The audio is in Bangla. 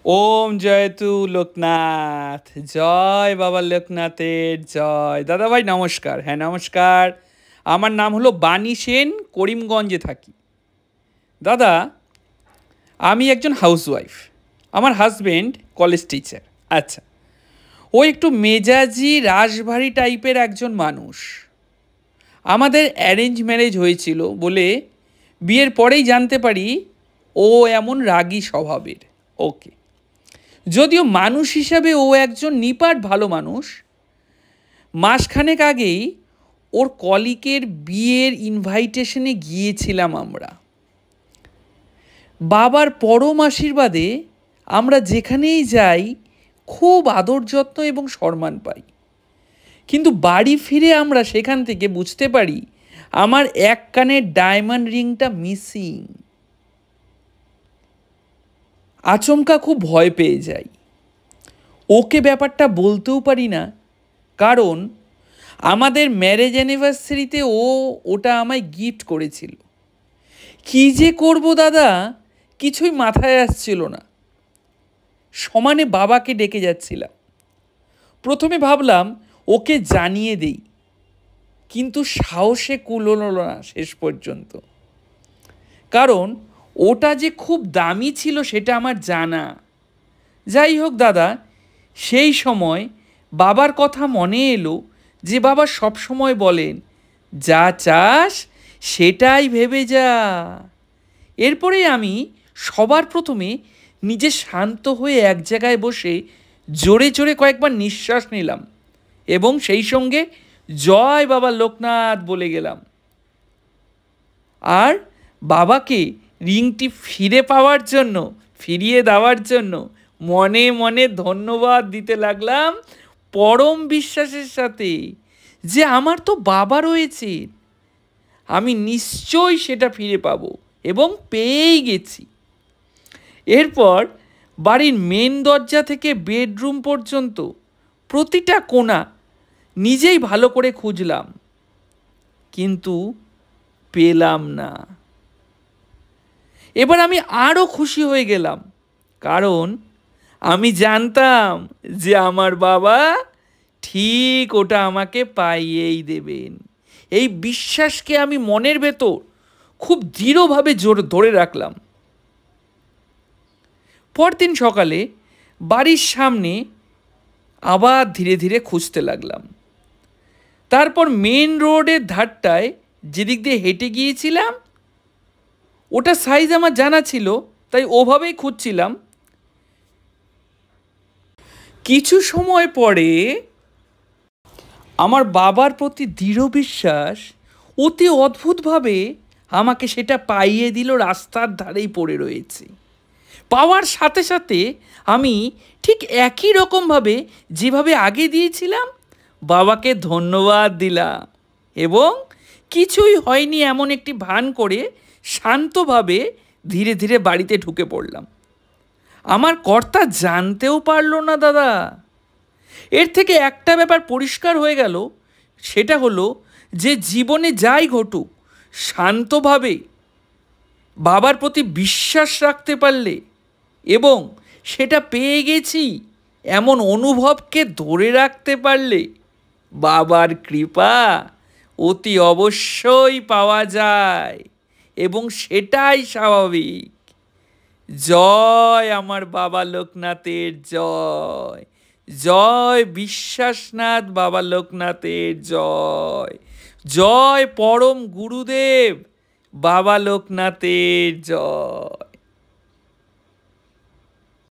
ওম জয়তু লোকনাথ, জয় বাবা লোকনাথের জয়। দাদা ভাই নমস্কার। হ্যাঁ নমস্কার। আমার নাম হলো বাণী সেন, করিমগঞ্জে থাকি। দাদা, আমি একজন হাউসওয়াইফ। আমার হাজবেন্ড কলেজ টিচার। আচ্ছা, ও একটু মেজাজি রাশভারী টাইপের একজন মানুষ। আমাদের অ্যারেঞ্জ ম্যারেজ হয়েছিল বলে বিয়ের পরেই জানতে পারি ও এমন রাগী স্বভাবের। ওকে, যদিও মানুষ হিসাবে ও একজন নিপাট ভালো মানুষ। মাসখানেক আগেই ওর কলিকের বিয়ের ইনভাইটেশনে গিয়েছিলাম আমরা। বাবার পরম আশীর্বাদে আমরা যেখানেই যাই খুব আদর যত্ন এবং সম্মান পাই। কিন্তু বাড়ি ফিরে আমরা সেখান থেকে বুঝতে পারি আমার এক কানের ডায়মন্ড রিংটা মিসিং। আচমকা খুব ভয় পেয়ে যাই। ওকে ব্যাপারটা বলতেও পারি না, কারণ আমাদের ম্যারেজ অ্যানিভার্সারিতে ওটা আমায় গিফট করেছিল। কী যে করব দাদা, কিছুই মাথায় আসছিল না। সমানে বাবাকে ডেকে যাচ্ছিলাম। প্রথমে ভাবলাম ওকে জানিয়ে দেই, কিন্তু সাহসে কুলোলো না শেষ পর্যন্ত। কারণ ওটা যে খুব দামি ছিল সেটা আমার জানা। যাই হোক দাদা, সেই সময় বাবার কথা মনে এলো যে বাবা সবসময় বলেন, যা চাস সেটাই ভেবে যা। এরপরে আমি সবার প্রথমে নিজে শান্ত হয়ে এক জায়গায় বসে জোরে জোরে কয়েকবার নিঃশ্বাস নিলাম এবং সেই সঙ্গে জয় বাবা লোকনাথ বলে গেলাম। আর বাবাকে রিংটি ফিরিয়ে দেওয়ার জন্য মনে মনে ধন্যবাদ দিতে লাগলাম পরম বিশ্বাসের সাথে যে আমার তো বাবা রয়েছে, আমি নিশ্চয়ই সেটা ফিরে পাবো এবং পেয়েই গেছি। এরপর বাড়ির মেন দরজা থেকে বেডরুম পর্যন্ত প্রতিটা কোণা নিজেই ভালো করে খুঁজলাম, কিন্তু পেলাম না। এবার আমি আরও খুশি হয়ে গেলাম, কারণ আমি জানতাম যে আমার বাবা ঠিক ওটা আমাকে পাইয়েই দেবেন। এই বিশ্বাসকে আমি মনের ভেতর খুব দৃঢ়ভাবে ধরে রাখলাম। পরদিন সকালে বাড়ির সামনে আবার ধীরে ধীরে খুঁজতে লাগলাম। তারপর মেন রোডের ধারটায় যেদিক দিয়ে হেঁটে গিয়েছিলাম ওটা সাইজ আমার জানা ছিল, তাই ওভাবেই খুঁজছিলাম। কিছু সময় পরে আমার বাবার প্রতি দৃঢ় বিশ্বাস অতি অদ্ভুতভাবে আমাকে সেটা পাইয়ে দিল। রাস্তার ধারেই পড়ে রয়েছে। পাওয়ার সাথে সাথে আমি ঠিক একই রকমভাবে যেভাবে আগে দিয়েছিলাম বাবাকে ধন্যবাদ দিলাম এবং কিছুই হয়নি এমন একটি ভান করে শান্তভাবে ধীরে ধীরে বাড়িতে ঢুকে পড়লাম। আমার কর্তা জানতেও পারল না দাদা। এর থেকে একটা ব্যাপার পরিষ্কার হয়ে গেল, সেটা হলো যে জীবনে যাই ঘটুক শান্তভাবে বাবার প্রতি বিশ্বাস রাখতে পারলে এবং সেটা পেয়ে গেছি এমন অনুভবকে ধরে রাখতে পারলে বাবার কৃপা অতি অবশ্যই পাওয়া যায় এবং সেটাই স্বাভাবিক। জয় আমার বাবা লোকনাথের জয়, জয় বিশ্বাসনাথ বাবা লোকনাথের জয়, জয় পরম গুরুদেব বাবা লোকনাথের জয়।